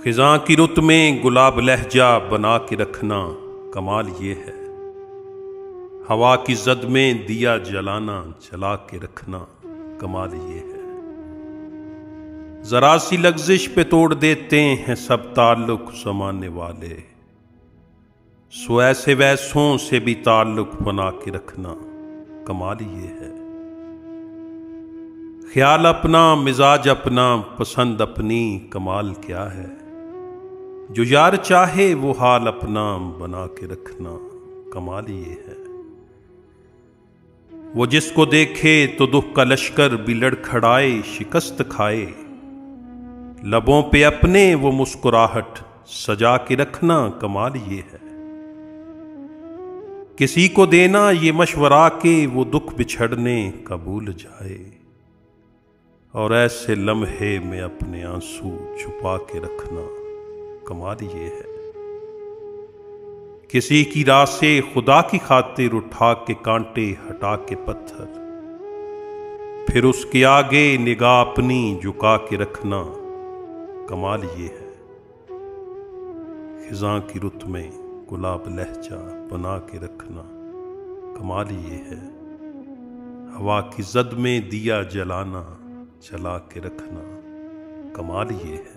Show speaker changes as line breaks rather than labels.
खिज़ां की रुत में गुलाब लहजा बना के रखना कमाल ये है। हवा की जद में दिया जलाना जला के रखना कमाल ये है। जरा सी लग्जिश पे तोड़ देते हैं सब ताल्लुक जमाने वाले, सो ऐसे वैसों से भी ताल्लुक बना के रखना कमाल ये है। ख्याल अपना, मिजाज अपना, पसंद अपनी, कमाल क्या है। जो यार चाहे वो हाल अपना बना के रखना कमाल ये है। वो जिसको देखे तो दुख का लश्कर भी लड़खड़ाए शिकस्त खाए, लबों पे अपने वो मुस्कुराहट सजा के रखना कमाल ये है। किसी को देना ये मशवरा के वो दुख बिछड़ने का भूल जाए, और ऐसे लम्हे में अपने आंसू छुपा के रखना कमाल ये है। किसी की राह से खुदा की खातिर उठा के कांटे हटा के पत्थर, फिर उसके आगे निगाह अपनी झुका के रखना कमाल ये है। खिज़ां की रुत में गुलाब लहजा बना के रखना कमाल ये है। हवा की जद में दिया जलाना जला के रखना कमाल ये है।